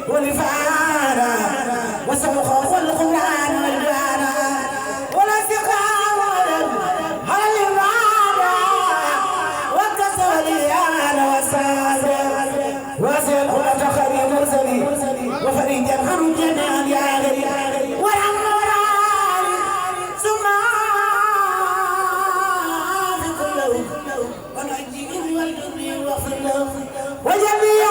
والفانا والسمخ والقرآن والجانا ولا سقام على الإمامة والكسوليان والسادة وسيد قلة خير مرسلي وفريجا خرجنا يا غري ورحم ورالي ثم في كله ونجيهم والجنين واغفر لهم وجميع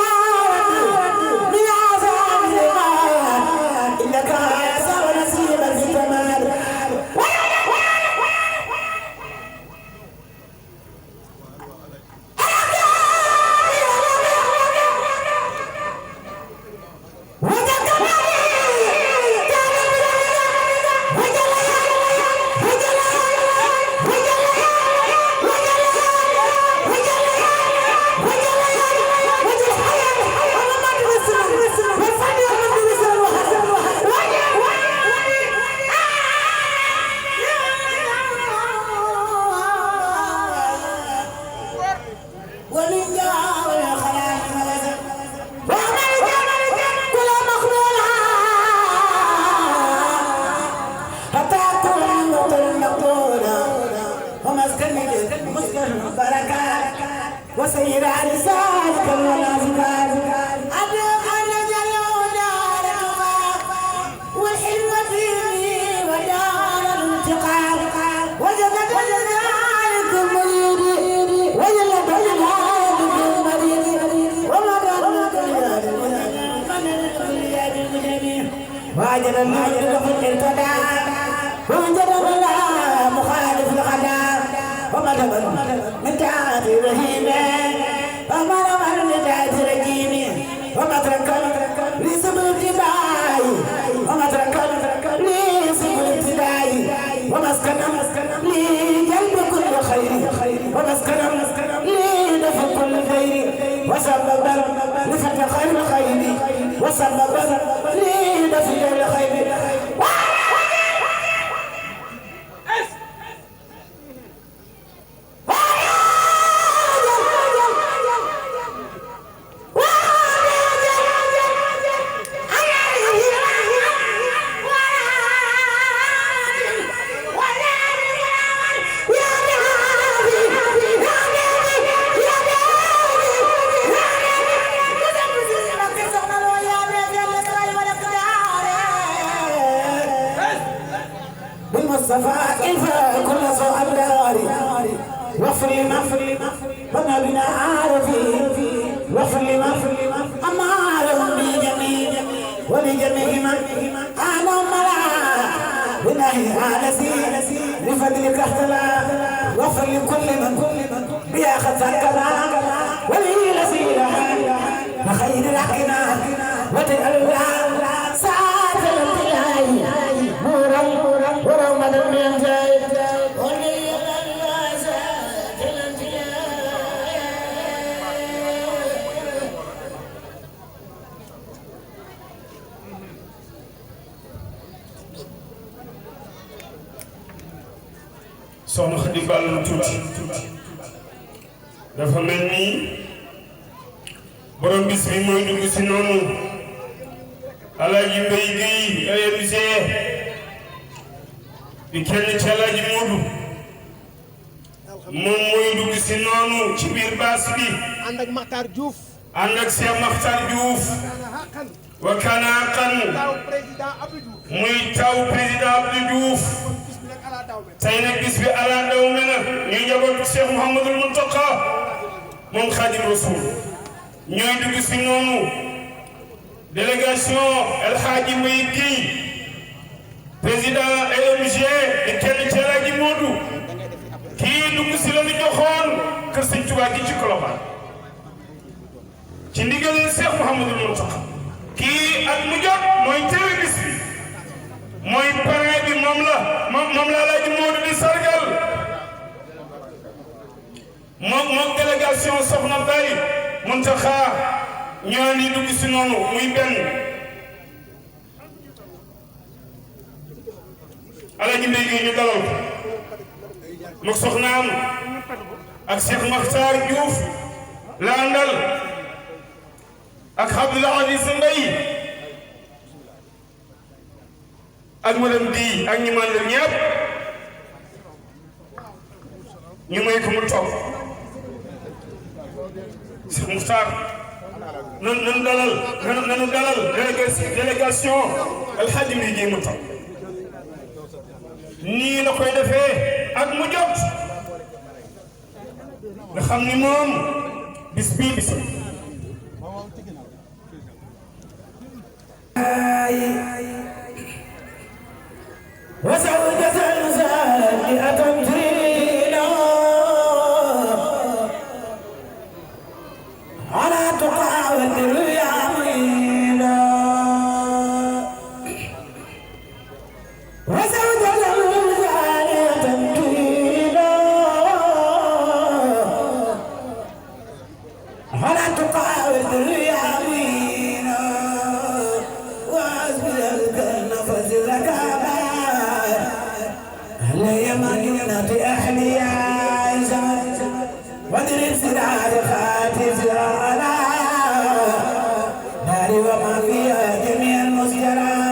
وسير على سالك والأذكار أدعو أنا جلو داركما والحلوة فيني ودار الانتقال وجدت عليكم مريدي وجلت عليكم مريدي وما ظنك اليد المجميع وجد المجد في الانتدى وجد الله مخالف الغداء ومدبر من تعاطي رهيمه ومرمر من تعاطي رجيمه ومتركا لسم الابتداء ومتركا لسم الابتداء ومسكنا لجلب كل خير ومسكنا لدفع كل خير وسببا لفتح خير الخير وسببا لدفع الخير بالمصطفى إنفا كل سوء الداري واغفر لما بنا بنا عارفين واغفر لما أمارهم بجميع ولجميع من أعلم ملا بناهي آلسي بفضلك اختلا واغفر لكل من بياخذ الكلام وليلسي لخير الحقنا وتجعل الله ساعة الانتهاء ورغم من جاي وليجعل الله ساعة الانتهاء soxna Xadi Ball tuuti dafa mel ni borom bis bi mooy dugg si noonu Alaaji Mbay Géy AMG di kenn ci Alaaji Moodu moom mooy dugg si noonu ci biir baas bi ànd ak Makhtar Diouf ànd ak Cheikh Makhtar Diouf wa kana haqqan taw président Abdou Diouf muy taw président Abdou Diouf tey nag bis bi ala daw me na ñuy njabootu Cheikh Mouhamadul Mountakha moom Khadim Rasoul ñooy dugg si noonu délégation El Hadji Mbay Géy président AMG di kenn ci Alaaji Moodu kii dugg si la ñu joxoon kër Sëñ Tuubaa gi ci Colobane ci ndigalal Cheikh Mouhamadul Mountakha kii ak mu jot mooy teewe bis bi mooy parrain bi moom la Alaaji Moodu di sargal moom délégation Soxna Baye Mountakha ñoo ni dugg si noonu muy benn Alaaji Mbay Géy ñu dalal ko moom soxnaam ak Cheikh Makhtar Diouf la àndal ak Abdoul Aziz Mbaye ak madame di ak ñi mandal ñëpp ñu may ko mu toog Cheikh Moukhtar nanu dalal délégation alxaaji Mbay Géey mu toog nii la koy defee ak mu jot nga xam ni moom bis bii bis وزوجة زانية ترينا على تقاوة اليمينا وزوجة زانية ترينا على تقاوة اليمينا وأزبلت النفس لك يمنة أهلي عايزة واضرب سداد خاتف على ناري وما فيها جميع المسجرات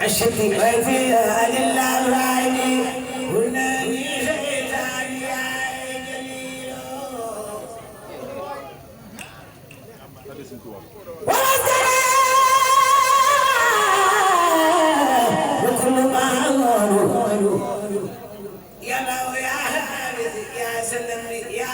الشتي فيها لله العيني وناني شيطان يا جليل وكل ما الله يا لو يا حارس يا سلم يا